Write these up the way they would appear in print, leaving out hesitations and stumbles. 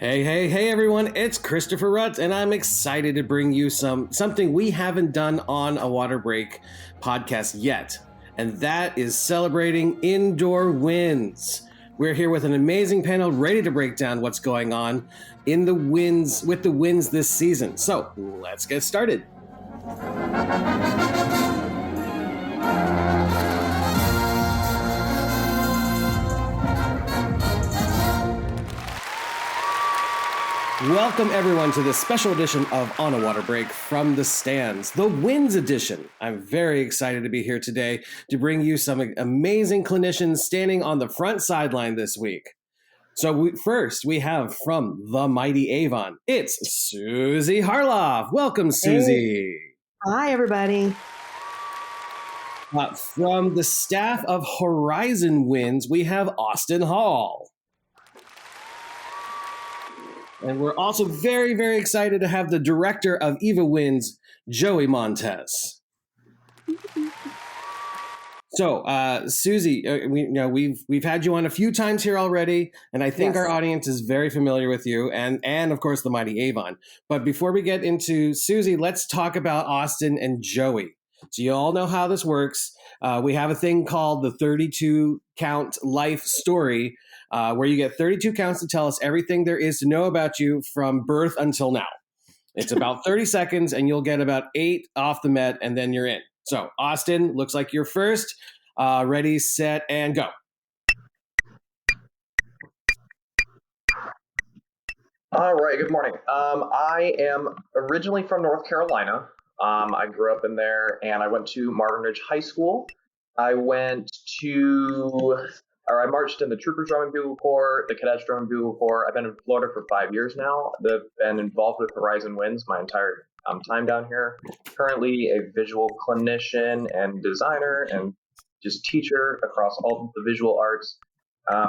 Hey, everyone, it's Christopher Rutt, and I'm excited to bring you something we haven't done on a Water Break podcast yet, and that is celebrating indoor winds. We're here with an amazing panel ready to break down what's going on in the winds with the winds this season. So let's get started. Welcome, everyone, to this special edition of On a Water Break from the Stands, the Winds edition. I'm very excited to be here today to bring you some amazing clinicians standing on the front sideline this week. So first, we have from the mighty Avon, it's Susie Harloff. Welcome, Susie. Hey. Hi, everybody. From the staff of Horizon Winds, we have Austin Hall. And we're also very, very excited to have the director of EVA Winds, Joey Montes. So, Susie, we've had you on a few times here already, and I think our audience is very familiar with you, and of course the mighty Avon. But before we get into Susie, let's talk about Austin and Joey. So you all know how this works. We have a thing called the 32 count life story, where you get 32 counts to tell us everything there is to know about you from birth until now. It's about 30 seconds, and you'll get about 8 off the Met, and then you're in. So, Austin, looks like you're first. Ready, set, and go. All right, good morning. I am originally from North Carolina. I grew up in there, and I went to Martin Ridge High School. I marched in the Troopers Drum and Bugle Corps, the Cadets Drum and Bugle Corps. I've been in Florida for 5 years now. I've been involved with Horizon Winds my entire time down here. Currently a visual clinician and designer and just teacher across all the visual arts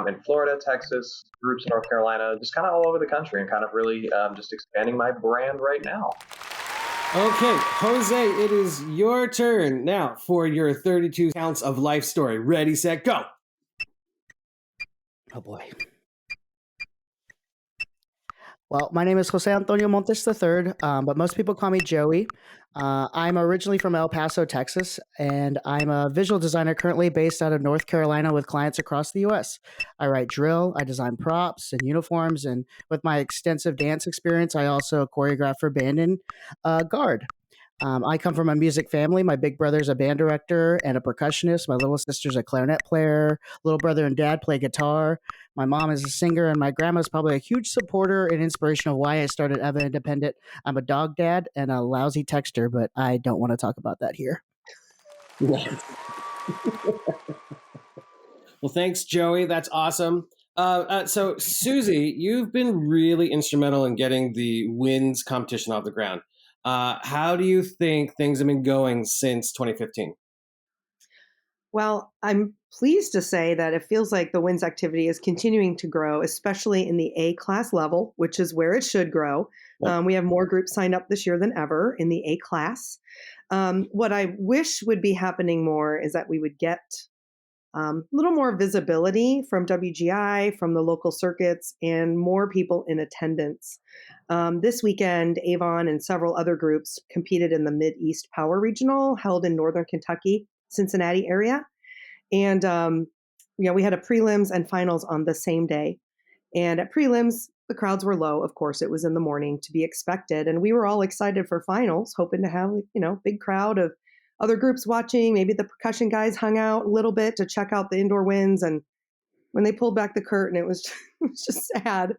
in Florida, Texas, groups in North Carolina, just kind of all over the country, and kind of really just expanding my brand right now. Okay, Jose, it is your turn now for your 32 counts of life story. Ready, set, go. Oh boy. Well, my name is Jose Antonio Montes III, but most people call me Joey. I'm originally from El Paso, Texas, and I'm a visual designer currently based out of North Carolina with clients across the U.S. I write drill, I design props and uniforms, and with my extensive dance experience, I also choreograph for band and guard. I come from a music family. My big brother's a band director and a percussionist. My little sister's a clarinet player. Little brother and dad play guitar. My mom is a singer, and my grandma's probably a huge supporter and inspiration of why I started Eva Independent. I'm a dog dad and a lousy texter, but I don't want to talk about that here. Well, thanks, Joey. That's awesome. So, Susie, you've been really instrumental in getting the Winds competition off the ground. How do you think things have been going since 2015? Well, I'm pleased to say that it feels like the Winds activity is continuing to grow, especially in the A class level, which is where it should grow. Yep. We have more groups signed up this year than ever in the A class. What I wish would be happening more is that we would get a little more visibility from WGI, from the local circuits, and more people in attendance. This weekend, Avon and several other groups competed in the Mid-East Power Regional held in Northern Kentucky, Cincinnati area. And, we had a prelims and finals on the same day. And at prelims, the crowds were low. Of course, it was in the morning, to be expected. And we were all excited for finals, hoping to have, big crowd of other groups watching. Maybe the percussion guys hung out a little bit to check out the indoor winds. And when they pulled back the curtain, it was just sad.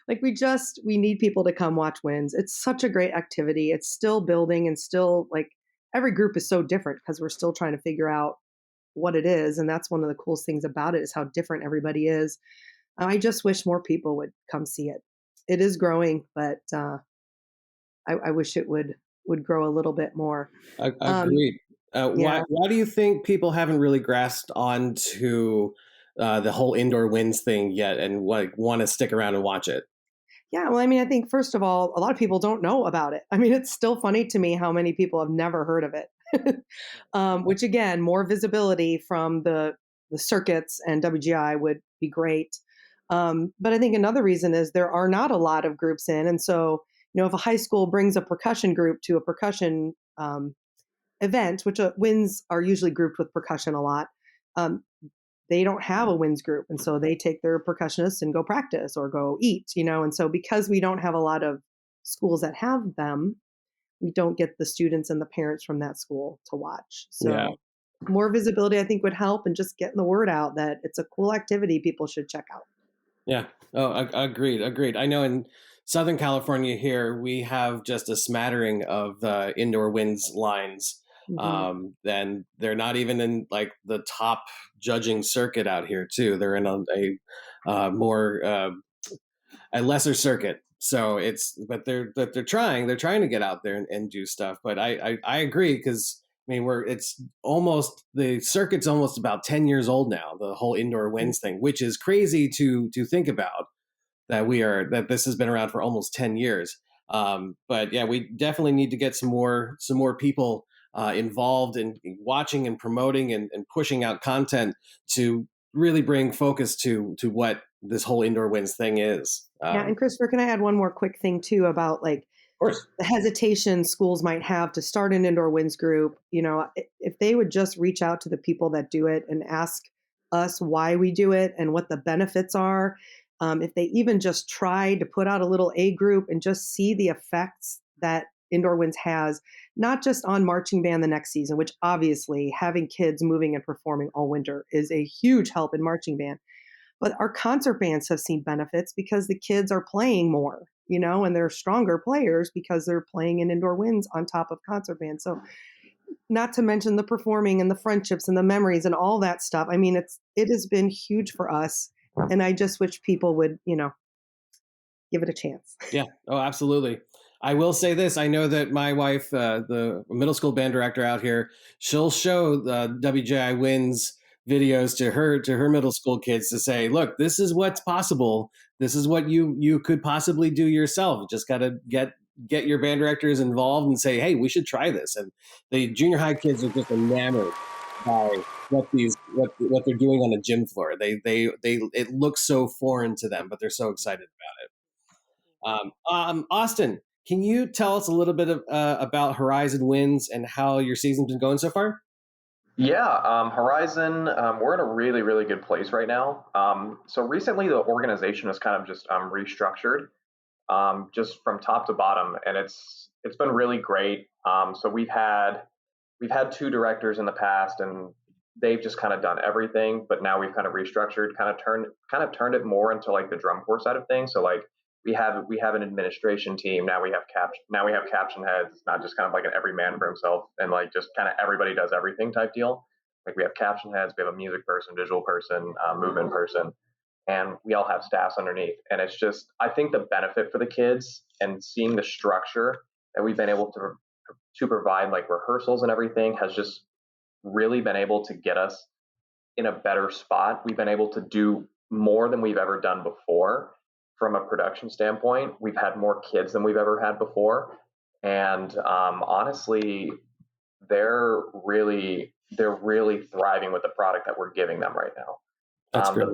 Like we need people to come watch winds. It's such a great activity. It's still building, and still like every group is so different because we're still trying to figure out what it is. And that's one of the coolest things about it, is how different everybody is. I just wish more people would come see it. It is growing, but I wish it would grow a little bit more. Agreed. Why do you think people haven't really grasped onto the whole indoor winds thing yet and want to stick around and watch it? Yeah, well, I think, first of all, a lot of people don't know about it. It's still funny to me how many people have never heard of it, which, again, more visibility from the circuits and WGI would be great. But I think another reason is there are not a lot of groups in. And so, if a high school brings a percussion group to a percussion event, which winds are usually grouped with percussion a lot, um, they don't have a winds group. And so they take their percussionists and go practice or go eat, And so because we don't have a lot of schools that have them, we don't get the students and the parents from that school to watch. So more visibility, I think, would help, and just getting the word out that it's a cool activity people should check out. Yeah. Oh, agreed. I know in Southern California here, we have just a smattering of indoor winds lines. And they're not even in like the top judging circuit out here too. They're in a lesser circuit. So but they're trying to get out there and do stuff. But I agree, because the circuit's almost about 10 years old now, the whole indoor winds thing, which is crazy to think about, that this has been around for almost 10 years. But yeah, we definitely need to get some more people involved in watching and promoting and pushing out content to really bring focus to what this whole indoor winds thing is. Yeah, and Christopher, can I add one more quick thing too about like of course, the hesitation schools might have to start an indoor winds group? If they would just reach out to the people that do it and ask us why we do it and what the benefits are. If they even just try to put out a little A group and just see the effects that indoor winds has, not just on marching band the next season, which obviously having kids moving and performing all winter is a huge help in marching band. But our concert bands have seen benefits because the kids are playing more, and they're stronger players because they're playing in indoor winds on top of concert bands. So not to mention the performing and the friendships and the memories and all that stuff. I mean, it has been huge for us. And I just wish people would, give it a chance. Yeah. Oh, absolutely. I will say this. I know that my wife, the middle school band director out here, she'll show the WGI Winds videos to her middle school kids to say, look, this is what's possible. This is what you could possibly do yourself. Just got to get your band directors involved and say, hey, we should try this. And the junior high kids are just enamored by what they're doing on the gym floor. It looks so foreign to them, but they're so excited about it. Austin, can you tell us a little bit about Horizon Winds and how your season's been going so far? Yeah, Horizon, we're in a really, really good place right now. So recently the organization has kind of just restructured just from top to bottom, and it's been really great. So we've had two directors in the past, and they've just kind of done everything, but now we've kind of restructured, kind of turned it more into like the drum corps side of things. So like we have an administration team. Now we have caption heads. It's not just kind of like an every man for himself and like just kind of everybody does everything type deal. Like we have caption heads, we have a music person, visual person, movement person, and we all have staffs underneath. And it's just, I think the benefit for the kids and seeing the structure that we've been able to provide, like rehearsals and everything, has just really been able to get us in a better spot. We've been able to do more than we've ever done before. From a production standpoint, we've had more kids than we've ever had before, and honestly, they're really thriving with the product that we're giving them right now. That's great.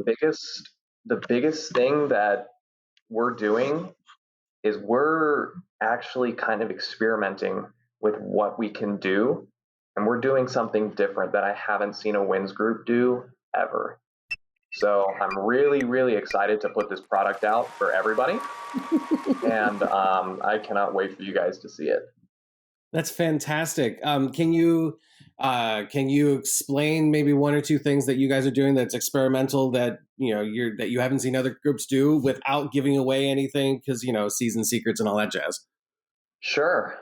The biggest thing that we're doing is we're actually kind of experimenting with what we can do, and we're doing something different that I haven't seen a Winds group do ever. So I'm really, really excited to put this product out for everybody, and I cannot wait for you guys to see it. That's fantastic. Can you explain maybe one or two things that you guys are doing that's experimental that that you haven't seen other groups do without giving away anything, because season secrets and all that jazz? Sure.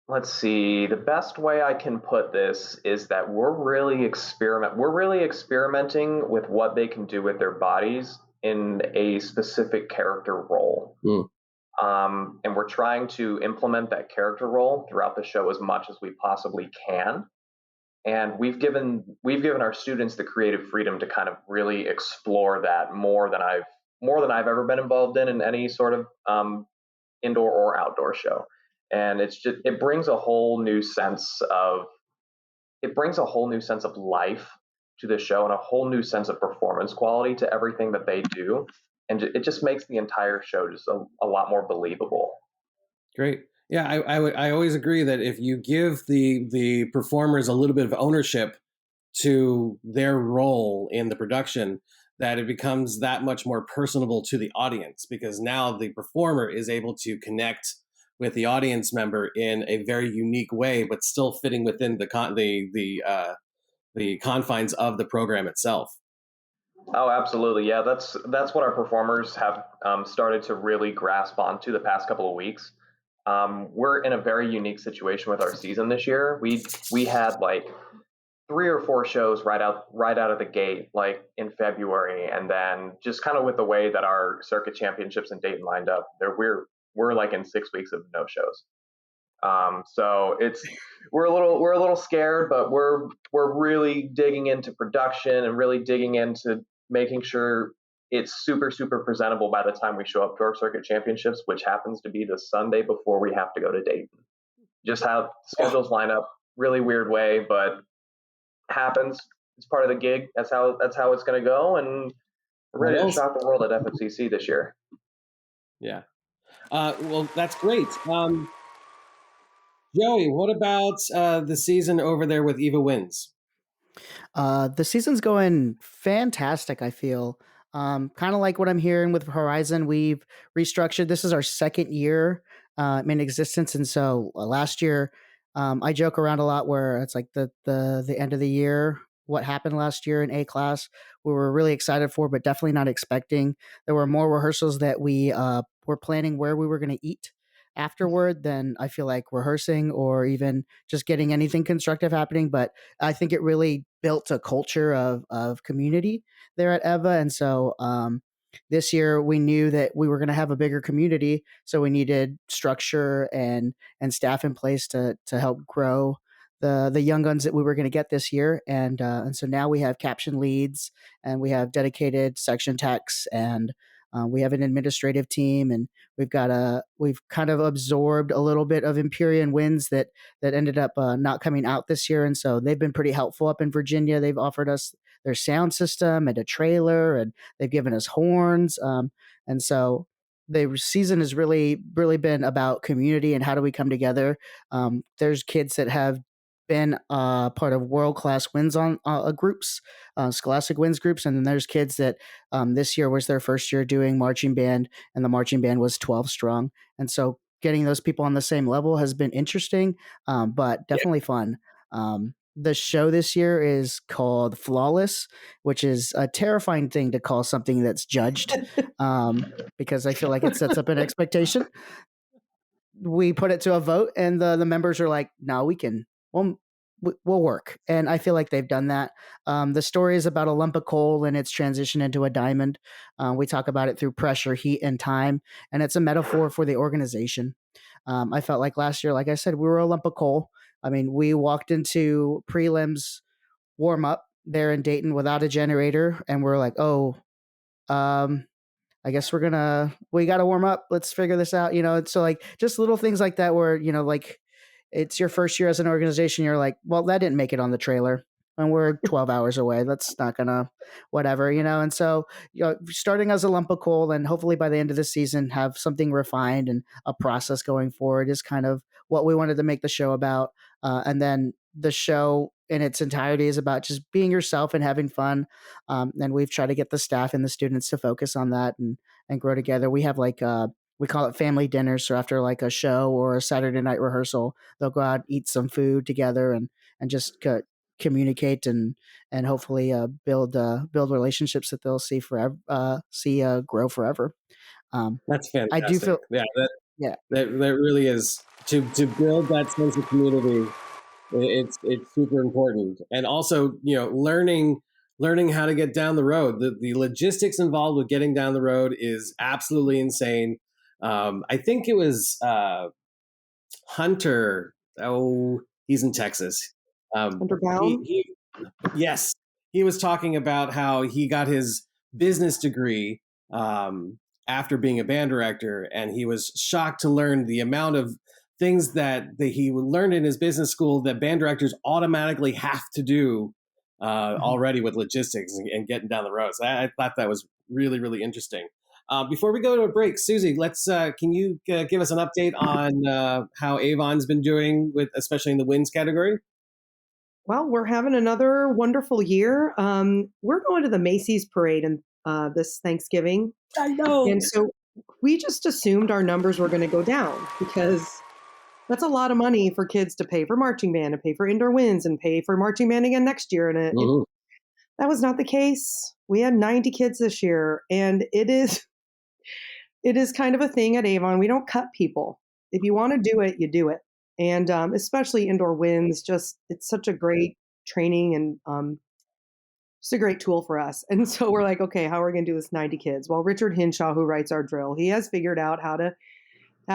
Let's see. The best way I can put this is that we're really experimenting with what they can do with their bodies in a specific character role. And we're trying to implement that character role throughout the show as much as we possibly can. And we've given our students the creative freedom to kind of really explore that more than I've ever been involved in any sort of indoor or outdoor show. And it brings a whole new sense of life to the show and a whole new sense of performance quality to everything that they do. And it just makes the entire show just a lot more believable. Great. Yeah, I always agree that if you give the performers a little bit of ownership to their role in the production, that it becomes that much more personable to the audience, because now the performer is able to connect with the audience member in a very unique way, but still fitting within the confines of the program itself. Oh, absolutely. Yeah, that's what our performers have started to really grasp onto the past couple of weeks. We're in a very unique situation with our season this year. We had like 3 or 4 shows right out of the gate, like in February, and then just kind of with the way that our circuit championships in Dayton lined up, we're like in 6 weeks of no shows. So we're a little scared, but we're really digging into production and really digging into making sure it's super, super presentable by the time we show up to our circuit championships, which happens to be the Sunday before we have to go to Dayton. Just how schedules line up, really weird way, but happens. It's part of the gig. That's how it's going to go, and we're ready to shock the world at FFCC this year. Yeah. Well, that's great. Joey, what about the season over there with EVA Winds? The season's going fantastic, I feel. Kind of like what I'm hearing with Horizon. We've restructured. This is our second year in existence. And so last year, I joke around a lot where it's like the end of the year, what happened last year in A class, we were really excited for, but definitely not expecting. There were more rehearsals that we were planning where we were going to eat afterward than I feel like rehearsing or even just getting anything constructive happening. But I think it really built a culture of community there at EVA. And so this year we knew that we were going to have a bigger community. So we needed structure and staff in place to help grow the young guns that we were going to get this year. And so now we have caption leads and we have dedicated section techs and we have an administrative team, and we've kind of absorbed a little bit of Empyrean Winds that ended up not coming out this year. And so they've been pretty helpful up in Virginia. They've offered us their sound system and a trailer, and they've given us horns. And so the season has really, really been about community and how do we come together. There's kids that have been part of world-class winds on groups, scholastic winds groups, and then there's kids that this year was their first year doing marching band, and the marching band was 12 strong. And so getting those people on the same level has been interesting, but definitely fun. The show this year is called Flawless, which is a terrifying thing to call something that's judged, because I feel like it sets up an expectation. We put it to a vote, and the members are like, "No, we'll work." And I feel like they've done that. The story is about a lump of coal and its transition into a diamond. We talk about it through pressure, heat, and time, and it's a metaphor for the organization. I felt like last year, like I said, we were a lump of coal. I mean, we walked into prelims warm up there in Dayton without a generator, and we're like, oh, I guess we got to warm up. Let's figure this out. So like just little things like that where, like it's your first year as an organization. You're like, well, that didn't make it on the trailer and we're 12 hours away. That's not gonna, whatever, And so, starting as a lump of coal and hopefully by the end of the season have something refined and a process going forward is kind of what we wanted to make the show about. And then the show in its entirety is about just being yourself and having fun. And we've tried to get the staff and the students to focus on that and grow together. We have we call it family dinners. So after like a show or a Saturday night rehearsal, they'll go out, eat some food together and just communicate and hopefully build relationships that they'll see forever, grow forever. That's fantastic. I do feel, that really is to build that sense of community. It's super important, and also learning how to get down the road. The logistics involved with getting down the road is absolutely insane. I think it was Hunter. Oh, he's in Texas. Hunter Baum? Yes, he was talking about how he got his business degree after being a band director, and he was shocked to learn the amount of things that he learned in his business school that band directors automatically have to do already with logistics and getting down the road. So I thought that was really, really interesting. Before we go to a break, Susie, can you give us an update on how Avon's been doing, especially in the Winds category? Well, we're having another wonderful year. We're going to the Macy's parade this Thanksgiving. I know. And so we just assumed our numbers were going to go down because that's a lot of money for kids to pay for marching band and pay for indoor winds and pay for marching band again next year. And that was not the case. We had 90 kids this year, and it is kind of a thing at Avon. We don't cut people. If you want to do it, you do it. And especially indoor winds, it's such a great training and just a great tool for us. And so we're like, okay, how are we going to do this 90 kids? Well, Richard Hinshaw, who writes our drill, he has figured out how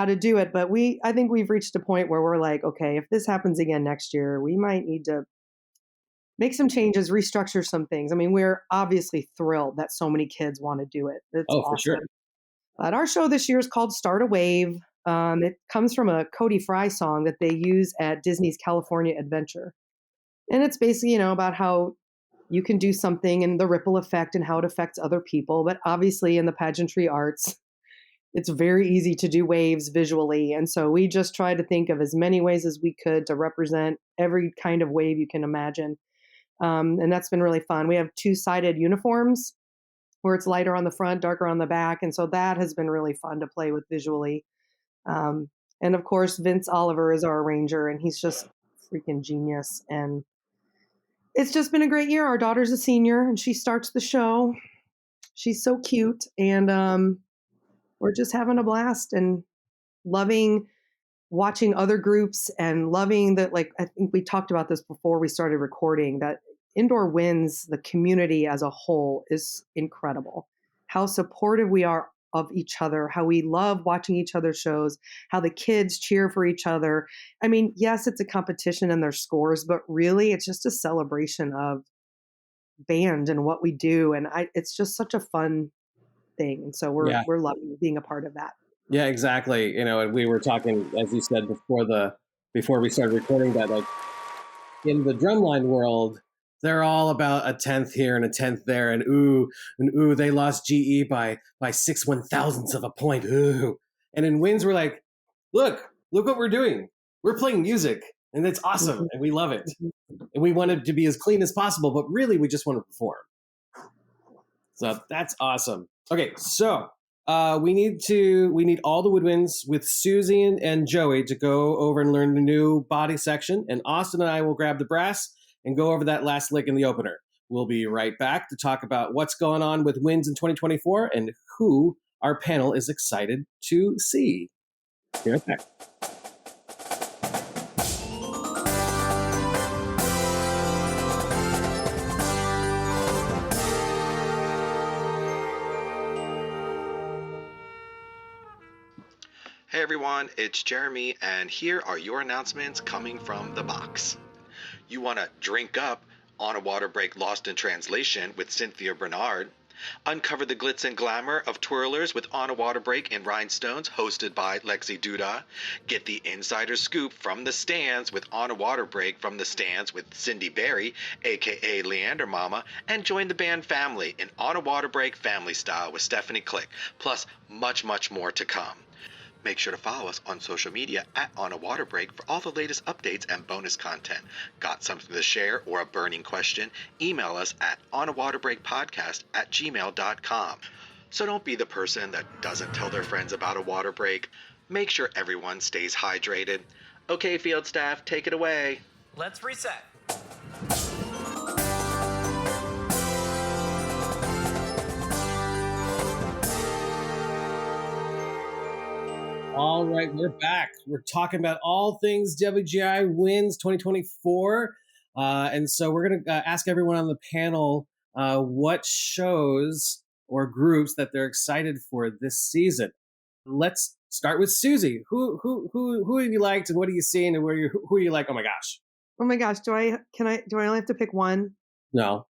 to do it. But I think we've reached a point where we're like, okay, if this happens again next year, we might need to make some changes, restructure some things. I mean, we're obviously thrilled that so many kids want to do it. It's awesome. For sure. But our show this year is called Start a Wave. It comes from a Cody Fry song that they use at Disney's California Adventure. And it's basically, about how you can do something and the ripple effect and how it affects other people. But obviously in the pageantry arts, it's very easy to do waves visually. And so we just tried to think of as many ways as we could to represent every kind of wave you can imagine. And that's been really fun. We have 2-sided uniforms where it's lighter on the front, darker on the back. And so that has been really fun to play with visually. And of course, Vince Oliver is our arranger, and he's just freaking genius. And it's just been a great year. Our daughter's a senior, and she starts the show. She's so cute, and we're just having a blast and loving watching other groups and loving that. Like, I think we talked about this before we started recording, that Indoor Winds, the community as a whole, is incredible. How supportive we are of each other, how we love watching each other's shows, how the kids cheer for each other. I mean, yes, it's a competition and there's scores, but really it's just a celebration of band and what we do. And it's just such a fun thing. And so we're loving being a part of that. Yeah, exactly. And we were talking, as you said, before we started recording, that like in the drumline world, they're all about a 10th here and a 10th there, and ooh, they lost GE by 6 1,000ths of a point. Ooh. And in Winds, we're like, look what we're doing. We're playing music, and it's awesome, and we love it. And we want it to be as clean as possible, but really we just want to perform. So that's awesome. Okay, so we need all the woodwinds with Susie and Joey to go over and learn the new body section, and Austin and I will grab the brass and go over that last lick in the opener. We'll be right back to talk about what's going on with Winds in 2024 and who our panel is excited to see. Be right back. Hey everyone, it's Jeremy, and here are your announcements coming from the box. You want to drink up on a water break Lost in Translation with Cynthia Bernard. Uncover the glitz and glamour of Twirlers with On a Water Break in Rhinestones, hosted by Lexi Duda. Get the insider scoop from the stands with On a Water Break from the Stands with Cindy Berry, aka Leander Mama, and join the band family in On a Water Break family style with Stephanie Click, plus much, much more to come. Make sure to follow us on social media at On a Water Break for all the latest updates and bonus content. Got something to share or a burning question? Email us at onawaterbreakpodcast@gmail.com. So don't be the person that doesn't tell their friends about a water break. Make sure everyone stays hydrated. Okay, field staff, take it away. Let's reset. All right, we're back. We're talking about all things WGI Winds 2024. And so we're going to ask everyone on the panel what shows or groups that they're excited for this season. Let's start with Susie. Who have you liked, and what are you seeing, and who are you like? Oh my gosh. Oh my gosh, do I only have to pick one? No.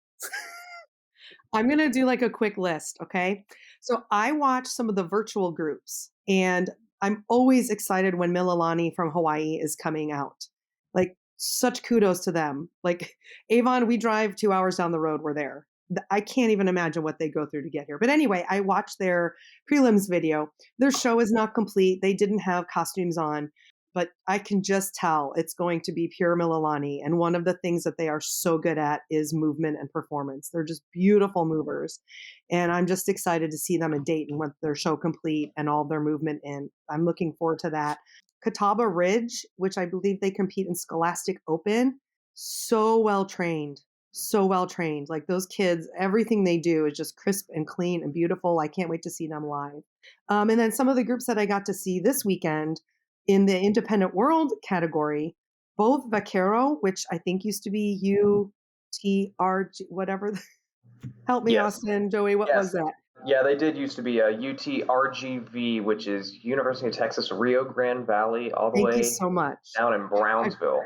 I'm going to do like a quick list, okay? So I watch some of the virtual groups, and I'm always excited when Mililani from Hawaii is coming out. Like, such kudos to them. Like Avon, we drive 2 hours down the road. We're there. I can't even imagine what they go through to get here. But anyway, I watched their prelims video. Their show is not complete. They didn't have costumes on, but I can just tell it's going to be pure Mililani. And one of the things that they are so good at is movement and performance. They're just beautiful movers. And I'm just excited to see them in Dayton with their show complete and all their movement in. I'm looking forward to that. Catawba Ridge, which I believe they compete in Scholastic Open, so well trained. So well trained. Like those kids, everything they do is just crisp and clean and beautiful. I can't wait to see them live. And then some of the groups that I got to see this weekend in the independent world category, both Vaquero, which I think used to be UTRG, whatever. Help me, Yes. Austin, Joey, what was that? Yeah, they did used to be a UTRGV, which is University of Texas Rio Grande Valley, all the Thank way you so much. down in Brownsville.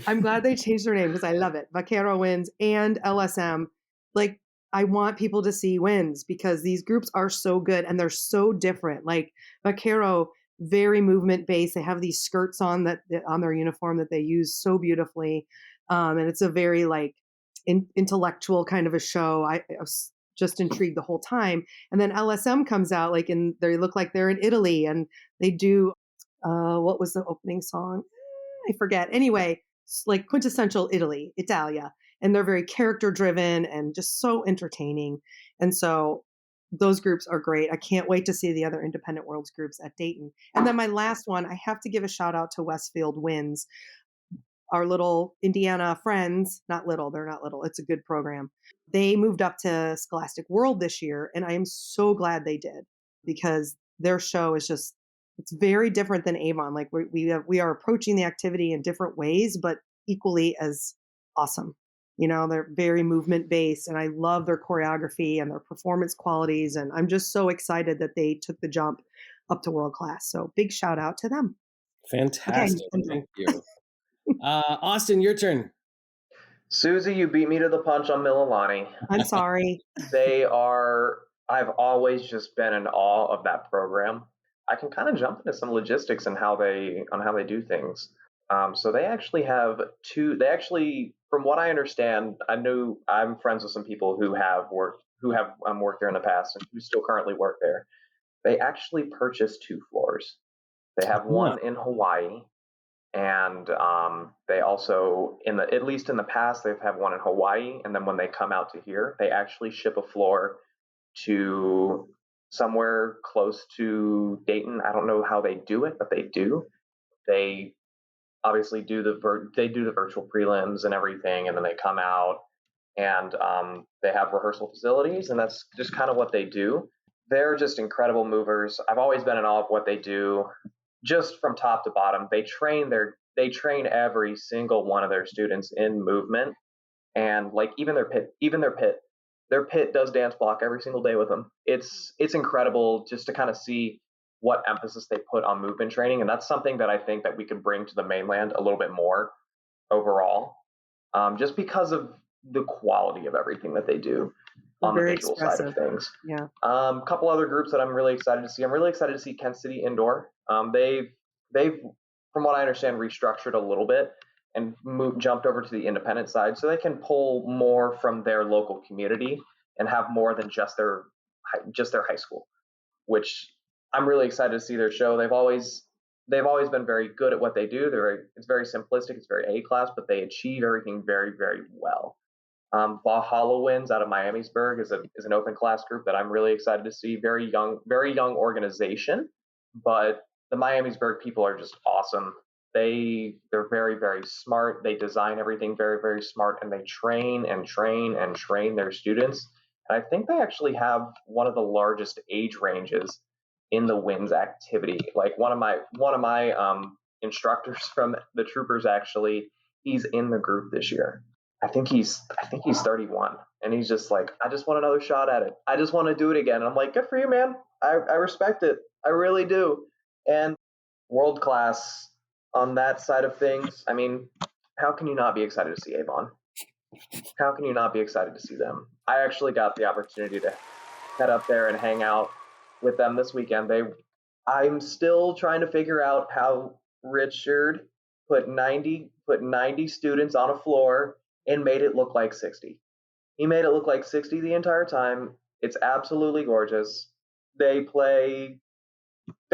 I'm glad they changed their name because I love it. Vaquero Winds and LSM. Like, I want people to see Winds because these groups are so good and they're so different. Like Vaquero, very movement based. They have these skirts on on their uniform that they use so beautifully, and it's a very like intellectual kind of a show. I was just intrigued the whole time. And then LSM comes out like, and they look like they're in Italy, and they do what was the opening song? I forget. Anyway, like quintessential Italia. And they're very character driven and just so entertaining. And so those groups are great. I can't wait to see the other independent worlds groups at Dayton. And then my last one, I have to give a shout out to Westfield Winds, our little Indiana friends. Not little, they're not little. It's a good program. They moved up to Scholastic World this year. And I am so glad they did because their show is just, it's very different than Avon. Like we are approaching the activity in different ways, but equally as awesome. You know, they're very movement based and I love their choreography and their performance qualities. And I'm just so excited that they took the jump up to world class. So big shout out to them. Fantastic. Okay, Thank you. Austin, your turn. Susie, you beat me to the punch on Mililani. I'm sorry. I've always just been in awe of that program. I can kind of jump into some logistics and how they do things. So they actually have from what I understand, I'm friends with some people who have worked there in the past and who still currently work there. They actually purchased 2 floors. They have one in Hawaii, and they also at least in the past they've had one in Hawaii, and then when they come out to here, they actually ship a floor to somewhere close to Dayton. I don't know how they do it, but they do. They obviously do the virtual prelims and everything, and then they come out and they have rehearsal facilities, and that's just kind of what they do. They're just incredible movers. I've always been in awe of what they do, just from top to bottom. They train every single one of their students in movement, and like even their pit does dance block every single day with them. It's incredible just to kind of see what emphasis they put on movement training. And that's something that I think that we could bring to the mainland a little bit more overall, just because of the quality of everything that they do on the visual side of things. Yeah. A couple other groups that I'm really excited to see. I'm really excited to see Kent City Indoor. They've, from what I understand, restructured a little bit and jumped over to the independent side, so they can pull more from their local community and have more than just their high school, which I'm really excited to see their show. They've always been very good at what they do. It's very simplistic. It's very A-class, but they achieve everything very, very well. Valhalla Winds out of Miamisburg is an open class group that I'm really excited to see. Very young organization, but the Miamisburg people are just awesome. They're very, very smart. They design everything very, very smart, and they train their students. And I think they actually have one of the largest age ranges in the Winds activity. Like one of my instructors from the Troopers, actually, he's in the group this year. I think he's 31, and he's just like, I just want another shot at it. I just want to do it again. And I'm like, good for you, man. I respect it. I really do. And world class on that side of things. I mean, how can you not be excited to see Avon? How can you not be excited to see them? I actually got the opportunity to head up there and hang out with them this weekend. I'm still trying to figure out how Richard, put 90 students on a floor and made it look like 60. He made it look like 60 the entire time. It's absolutely gorgeous. They're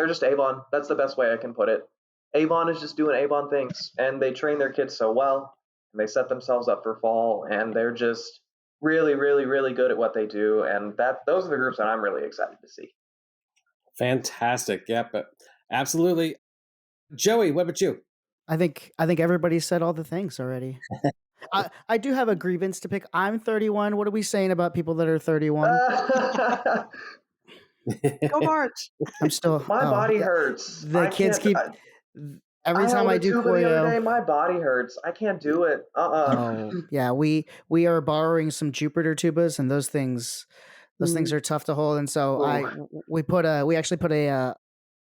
just Avon. That's the best way I can put it. Avon is just doing Avon things, and they train their kids so well, and they set themselves up for fall, and they're just really, really, really good at what they do. And those are the groups that I'm really excited to see. Fantastic. Yep. Absolutely. Joey, what about you? I think everybody said all the things already. I do have a grievance to pick. I'm 31. What are we saying about people that are 31? Go March. I'm still. My body hurts. The kids keep. Every time I do choreo, the other day, choreo, my body hurts. I can't do it. oh yeah, we are borrowing some Jupiter tubas, and those things are tough to hold. And so we actually put a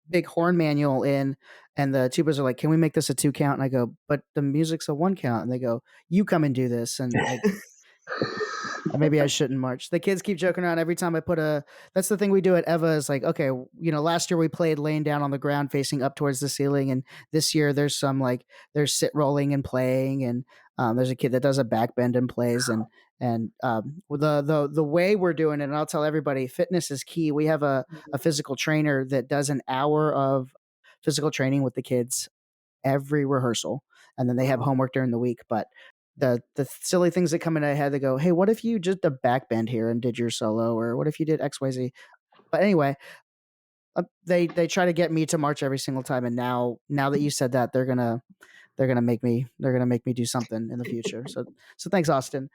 big horn manual in, and the tubas are like, "Can we make this a 2 count?" And I go, "But the music's a 1 count." And they go, "You come and do this." And maybe I shouldn't march. The kids keep joking around every time I put that's the thing we do at Eva is like, okay, last year we played laying down on the ground facing up towards the ceiling. And this year there's there's sit rolling and playing. And there's a kid that does a back bend and plays. And the way we're doing it, and I'll tell everybody, fitness is key. We have a physical trainer that does an hour of physical training with the kids every rehearsal. And then they have homework during the week. But the silly things that come in my head, they go, "Hey, what if you just a back bend here and did your solo, or what if you did XYZ?" But anyway, they try to get me to march every single time, and now that you said that, they're gonna make me do something in the future. So thanks, Austin.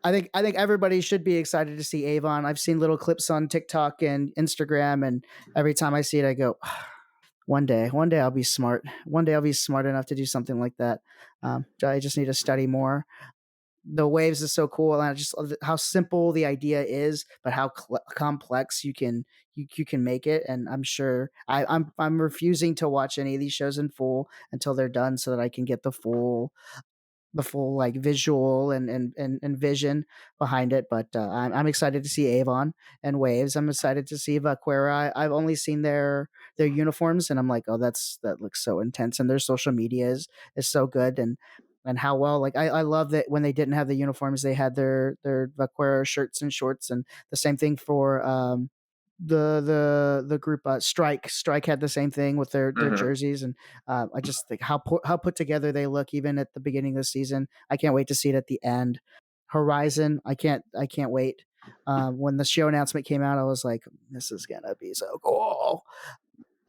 I think everybody should be excited to see Avon. I've seen little clips on TikTok and Instagram, and every time I see it, I go, one day I'll be smart. One day I'll be smart enough to do something like that. I just need to study more. The waves is so cool, and just how simple the idea is, but how complex you can make it. And I'm sure I'm refusing to watch any of these shows in full until they're done, so that I can get the full like visual and vision behind it. But I'm excited to see Avon and Waves. I'm excited to see Vaquera. I've only seen their uniforms, and I'm like, oh, that looks so intense. And their social media is so good, and how well, like I love that when they didn't have the uniforms, they had their Vaquera shirts and shorts. And the same thing for the group Strike had the same thing with their jerseys. And I just think how put together they look even at the beginning of the season. I can't wait to see it at the end. Horizon, I can't wait. When the show announcement came out, I was like, this is gonna be so cool.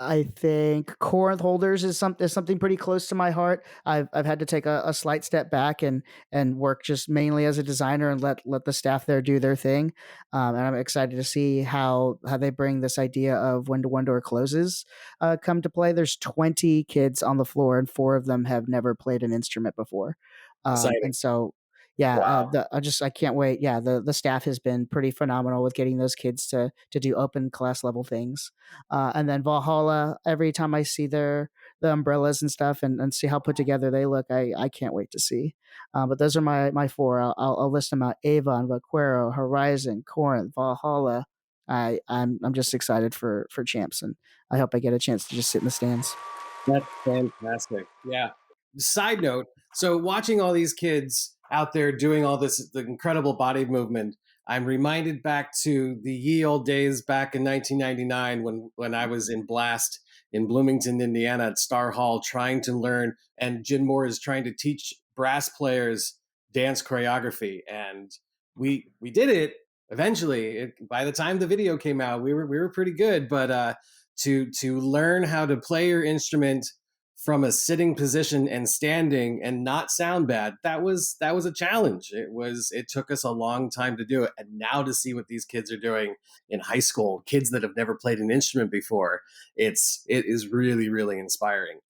I think Corinth Holders is something pretty close to my heart. I've had to take a slight step back and work just mainly as a designer and let the staff there do their thing. And I'm excited to see how they bring this idea of when one door closes come to play. There's 20 kids on the floor, and 4 of them have never played an instrument before. And so, yeah, wow. I can't wait. Yeah, the staff has been pretty phenomenal with getting those kids to do open class level things. And then Valhalla, every time I see the umbrellas and stuff and see how put together they look, I can't wait to see. But those are my 4. I'll list them out: Avon, Vaquero, Horizon, Corinth, Valhalla. I'm just excited for champs, and I hope I get a chance to just sit in the stands. That's fantastic. Yeah. Side note, so watching all these kids out there doing all this, the incredible body movement, I'm reminded back to the ye old days back in 1999 when I was in Blast in Bloomington, Indiana at Star Hall trying to learn, and Jim Moore is trying to teach brass players dance choreography. And we did it eventually. By the time the video came out, we were pretty good, but to learn how to play your instrument from a sitting position and standing and not sound bad, that was a challenge. It took us a long time to do it. And now to see what these kids are doing in high school, kids that have never played an instrument before, it is really, really inspiring.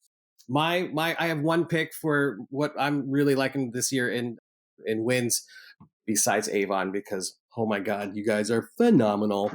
I have one pick for what I'm really liking this year in Winds besides Avon, because oh my God, you guys are phenomenal,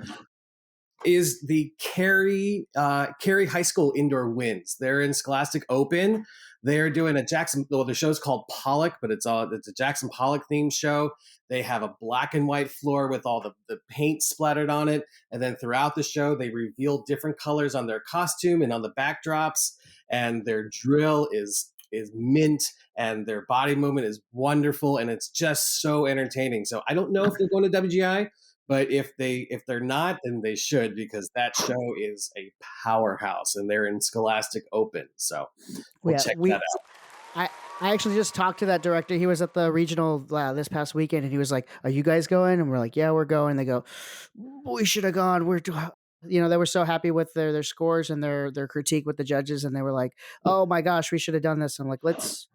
is the Cary High School Indoor Winds. They're in Scholastic Open. They're doing the show's called Pollock, but it's a Jackson Pollock themed show. They have a black and white floor with all the paint splattered on it. And then throughout the show, they reveal different colors on their costume and on the backdrops. and their drill is mint, and their body movement is wonderful, and it's just so entertaining. So I don't know if they're going to WGI, but if they're not, then they should, because that show is a powerhouse, and they're in Scholastic Open. So we'll check that out. I actually just talked to that director. He was at the regional this past weekend, and he was like, "Are you guys going?" And we're like, "Yeah, we're going." They go, "We should have gone." They were so happy with their scores and their critique with the judges, and they were like, "Oh my gosh, we should have done this." I'm like, let's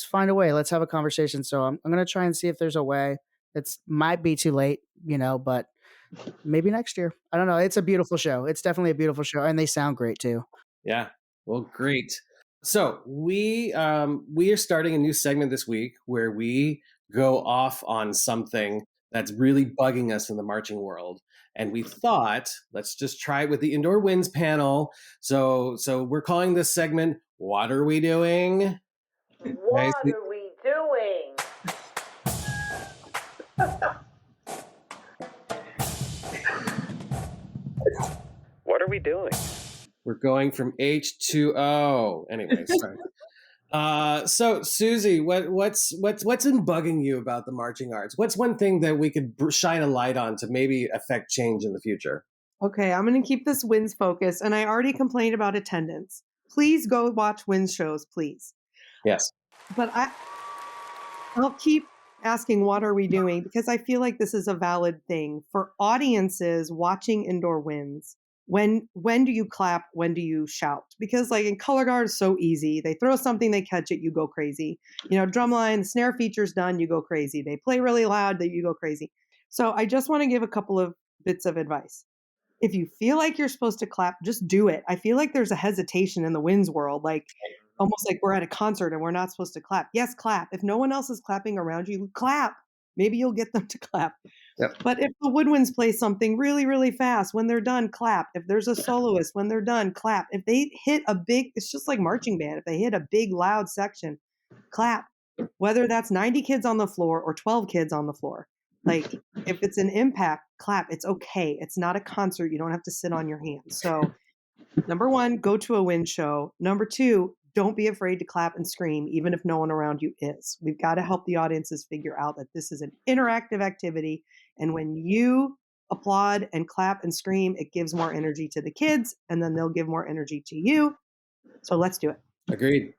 find a way. Let's have a conversation. So I'm gonna try and see if there's a way. It's might be too late, but maybe next year. I don't know. It's a beautiful show. It's definitely a beautiful show, and they sound great too. Yeah. Well, great. So we are starting a new segment this week where we go off on something that's really bugging us in the marching world. And we thought, let's just try it with the Indoor Winds panel. So we're calling this segment, What Are We Doing? What are we doing? What are we doing? We're going from H to O. Anyway, sorry. So Susie, what's been bugging you about the marching arts? What's one thing that we could shine a light on to maybe affect change in the future? Okay, I'm going to keep this Winds focus, and I already complained about attendance. Please go watch Winds shows, please. Yes. But I'll keep asking, what are we doing? Because I feel like this is a valid thing for audiences watching Indoor Winds. When do you clap? When do you shout? Because like in color guard, it's so easy. They throw something, they catch it, you go crazy. Drumline, the snare feature's done, you go crazy. They play really loud, that you go crazy. So I just want to give a couple of bits of advice. If you feel like you're supposed to clap, just do it. I feel like there's a hesitation in the Winds world, like almost like we're at a concert and we're not supposed to clap. Yes, clap. If no one else is clapping around you, clap. Maybe you'll get them to clap. Yep. But if the Woodwinds play something really, really fast, when they're done, clap. If there's a soloist, when they're done, clap. If they hit it's just like marching band. If they hit a big, loud section, clap. Whether that's 90 kids on the floor or 12 kids on the floor. Like, if it's an impact, clap. It's okay. It's not a concert. You don't have to sit on your hands. So, number one, go to a Wind show. Number two, don't be afraid to clap and scream, even if no one around you is. We've got to help the audiences figure out that this is an interactive activity. And when you applaud and clap and scream, it gives more energy to the kids, and then they'll give more energy to you. So let's do it. Agreed.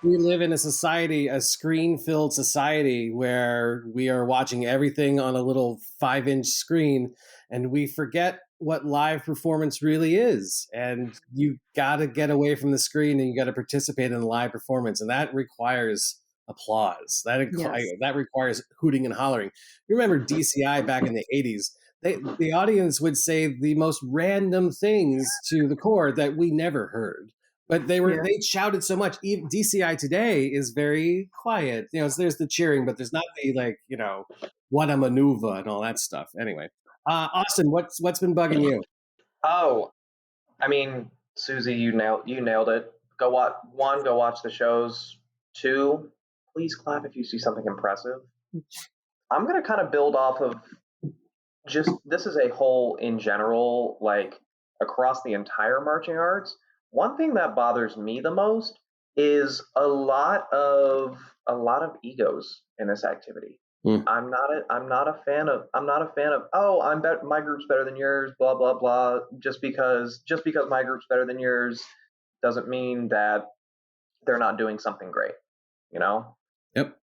We live in a society, a screen-filled society, where we are watching everything on a little 5-inch screen, and we forget what live performance really is. And you got to get away from the screen, and you got to participate in the live performance, and that requires applause. That requires hooting and hollering. You remember DCI back in the 80s? The audience would say the most random things to the corps that we never heard. But they shouted so much. Even DCI today is very quiet. There's the cheering, but there's not the what a maneuver and all that stuff. Anyway, Austin, what's been bugging you? Oh, I mean, Susie, you nailed it. Go watch the shows. 2, please clap if you see something impressive. I'm gonna kind of build off of just this is a whole in general, like across the entire marching arts. One thing that bothers me the most is a lot of egos in this activity. I'm not a fan of my group's better than yours, blah blah blah. Just because my group's better than yours doesn't mean that they're not doing something great. Yep.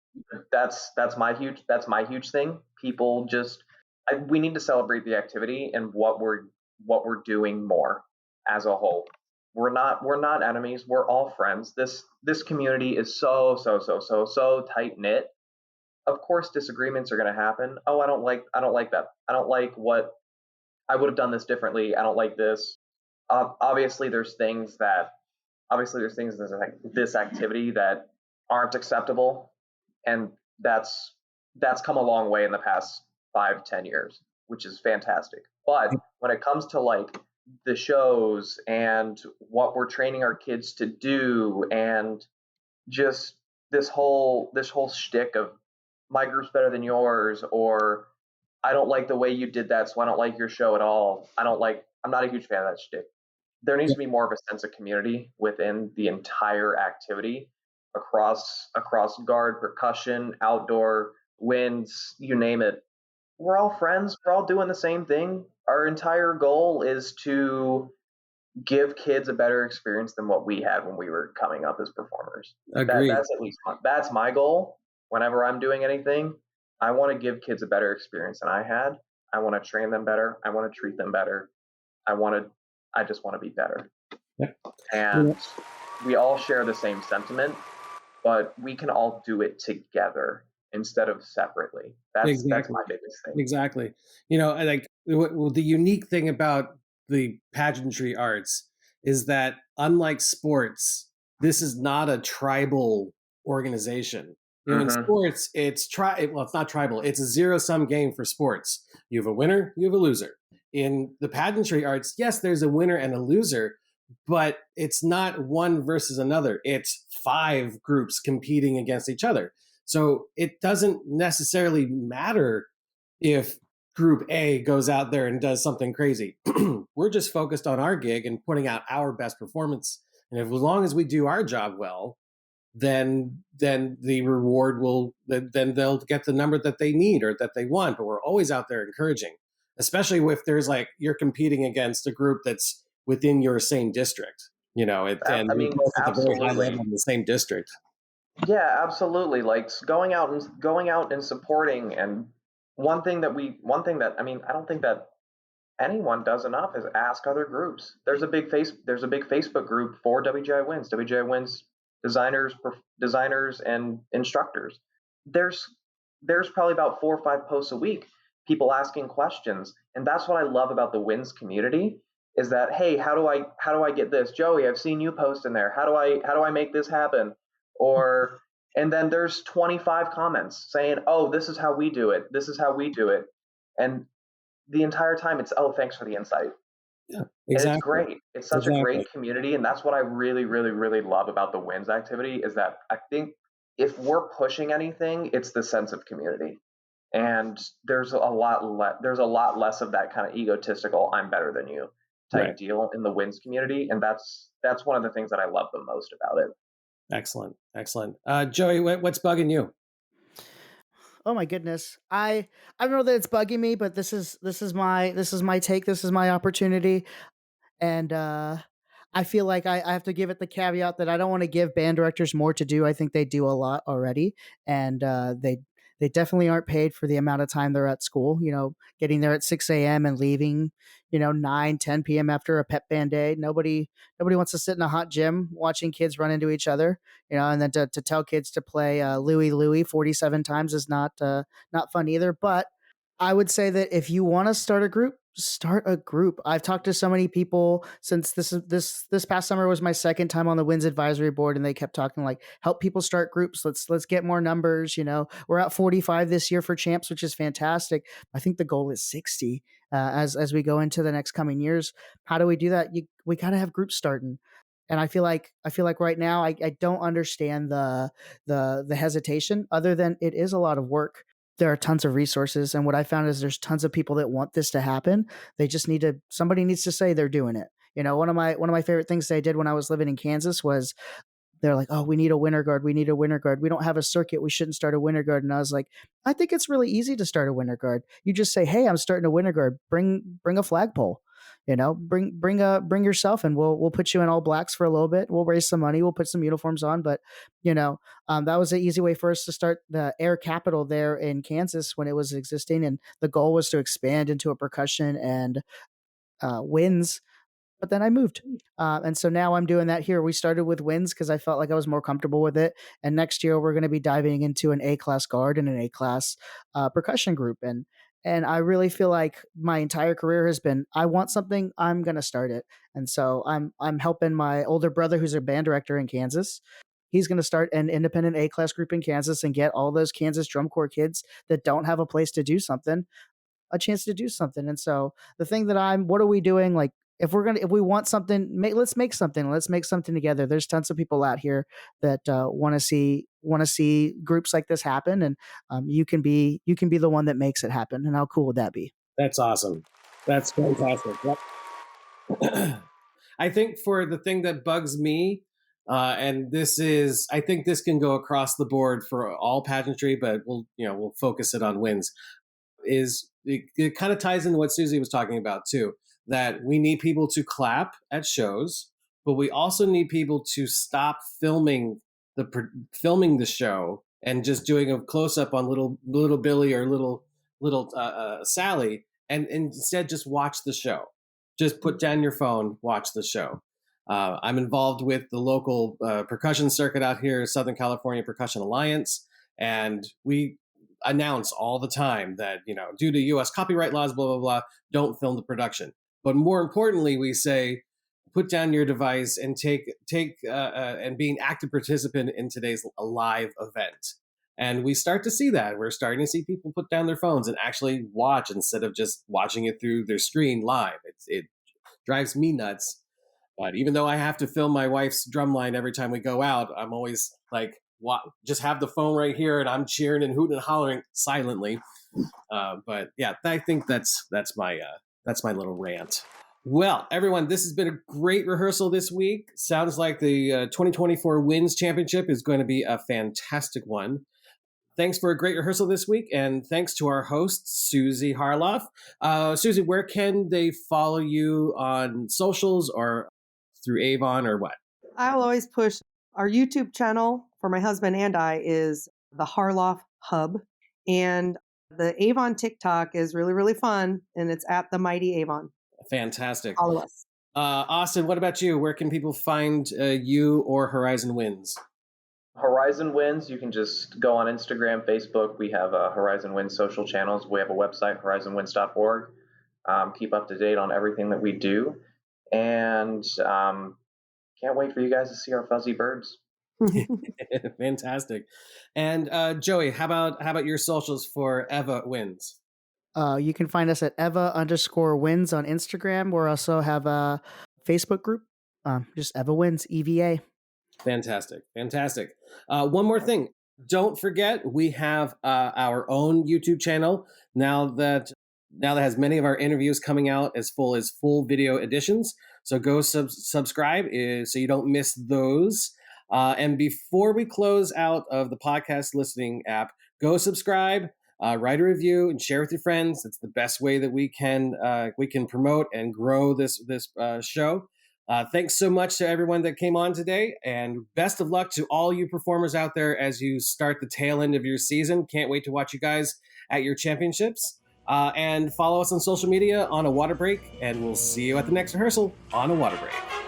That's my huge thing. People we need to celebrate the activity and what we're doing more as a whole. We're not enemies. We're all friends. This community is so tight knit. Of course, disagreements are going to happen. Oh, I don't like that. I don't like what I would have done this differently. I don't like this. Obviously, there's things in this activity that aren't acceptable, and that's come a long way in the past 5-10 years, which is fantastic. But when it comes to like the shows and what we're training our kids to do, and just this whole shtick of my group's better than yours, or I don't like the way you did that, so I don't like your show at all. I'm not a huge fan of that shtick. there needs to be more of a sense of community within the entire activity across guard, percussion, outdoor, winds, you name it. We're all friends. We're all doing the same thing. Our entire goal is to give kids a better experience than what we had when we were coming up as performers. Agreed. That's at least that's my goal. Whenever I'm doing anything, I want to give kids a better experience than I had. I want to train them better. I want to treat them better. I just want to be better. Yeah. And we all share the same sentiment, but we can all do it together instead of separately. That's my biggest thing. Exactly. Like the unique thing about the pageantry arts is that, unlike sports, this is not a tribal organization. In sports, it's not tribal. It's a zero-sum game for sports. You have a winner, you have a loser. In the pageantry arts, yes, there's a winner and a loser, but it's not one versus another. It's 5 groups competing against each other. So it doesn't necessarily matter if Group A goes out there and does something crazy. We're just focused on our gig and putting out our best performance. And as long as we do our job well, then the reward then they'll get the number that they need or that they want. But we're always out there encouraging, especially if there's you're competing against a group that's within your same district. And both at the very high level in the same district. Yeah, absolutely. Like going out and supporting. And one thing that I don't think that anyone does enough is ask other groups. There's a big Facebook group for WGI Winds designers and instructors. There's probably about 4 or 5 posts a week, people asking questions. And that's what I love about the Winds community, is that, hey, how do I get this? Joey, I've seen you post in there. How do I make this happen? And then there's 25 comments saying, oh, this is how we do it. This is how we do it. And the entire time it's, oh, thanks for the insight. Yeah, exactly. And it's great. It's such a great community. And that's what I really, really, really love about the Winds activity, is that I think if we're pushing anything, it's the sense of community. And there's a lot less of that kind of egotistical, I'm better than you type deal in the Winds community. And that's one of the things that I love the most about it. Excellent. Joey, what's bugging you? Oh my goodness. I don't know that it's bugging me, but this is my take. This is my opportunity. And I feel like I have to give it the caveat that I don't want to give band directors more to do. I think they do a lot already. And they definitely aren't paid for the amount of time they're at school, getting there at 6 a.m. and leaving, 9, 10 p.m. after a pep band day. Nobody wants to sit in a hot gym watching kids run into each other, and then to tell kids to play Louie 47 times is not fun either. But I would say that if you want to start a group, I've talked to so many people since this past summer was my second time on the Winds advisory board, and they kept talking help people start groups. Let's get more numbers. We're at 45 this year for champs, which is fantastic. I think the goal is 60 as we go into the next coming years. How do we do that? We gotta have groups starting. And I feel like right now I don't understand the hesitation, other than it is a lot of work. There are tons of resources. And what I found is there's tons of people that want this to happen. They just somebody needs to say they're doing it. One of my favorite things that I did when I was living in Kansas was they're like, oh, we need a winter guard. We need a winter guard. We don't have a circuit. We shouldn't start a winter guard. And I was like, I think it's really easy to start a winter guard. You just say, hey, I'm starting a winter guard. Bring a flagpole. Bring yourself, and we'll put you in all blacks for a little bit. We'll raise some money. We'll put some uniforms on. But, that was an easy way for us to start the air capital there in Kansas when it was existing. And the goal was to expand into a percussion and winds. But then I moved. And so now I'm doing that here. We started with winds because I felt like I was more comfortable with it. And next year we're going to be diving into an A-class guard and an A-class percussion group. And I really feel like my entire career has been, I want something, I'm going to start it. And so I'm helping my older brother, who's a band director in Kansas. He's going to start an independent A-class group in Kansas and get all those Kansas drum corps kids that don't have a place to do something, a chance to do something. And so the thing that what are we doing? If we want something, let's make something. Let's make something together. There's tons of people out here that want to see groups like this happen, and you can be the one that makes it happen. And how cool would that be? That's awesome. That's fantastic. Yep. I think for the thing that bugs me, and I think this can go across the board for all pageantry, but we'll focus it on wins. It kind of ties into what Susie was talking about too, that we need people to clap at shows, but we also need people to stop filming the show and just doing a close up on little Billy or little Sally, and instead just watch the show. Just put down your phone, watch the show. I'm involved with the local percussion circuit out here, Southern California Percussion Alliance, and we announce all the time that, due to U.S. copyright laws, blah, blah, blah, don't film the production. But more importantly, we say, put down your device and take and be an active participant in today's live event. And we start to see that. We're starting to see people put down their phones and actually watch instead of just watching it through their screen live. It drives me nuts. But even though I have to film my wife's drum line every time we go out, I'm always like, just have the phone right here and I'm cheering and hooting and hollering silently. But yeah, I think that's my little rant. Well, everyone, this has been a great rehearsal this week. Sounds like the 2024 Winds Championship is going to be a fantastic one. Thanks for a great rehearsal this week, and thanks to our host, Susie Harloff. Susie, where can they follow you on socials or through Avon or what? I'll always push our YouTube channel for my husband and I is the Harloff Hub, and the Avon TikTok is really, really fun, and it's at the Mighty Avon. Fantastic. Follow us. Austin, what about you? Where can people find you or Horizon Winds? Horizon Winds, you can just go on Instagram, Facebook. We have Horizon Winds social channels. We have a website, horizonwinds.org. Keep up to date on everything that we do. And can't wait for you guys to see our fuzzy birds. Fantastic. And Joey, how about your socials for Eva Winds? You can find us at Eva_Winds on Instagram. We also have a Facebook group, just Eva Winds, EVA. Fantastic. One more thing. Don't forget, we have our own YouTube channel now that has many of our interviews coming out as full video editions. So go subscribe so you don't miss those. And before we close out of the podcast listening app, go subscribe, write a review, and share with your friends. It's the best way that we can promote and grow this show. Thanks so much to everyone that came on today, and best of luck to all you performers out there as you start the tail end of your season. Can't wait to watch you guys at your championships. And follow us on social media on A Water Break, and we'll see you at the next rehearsal on A Water Break.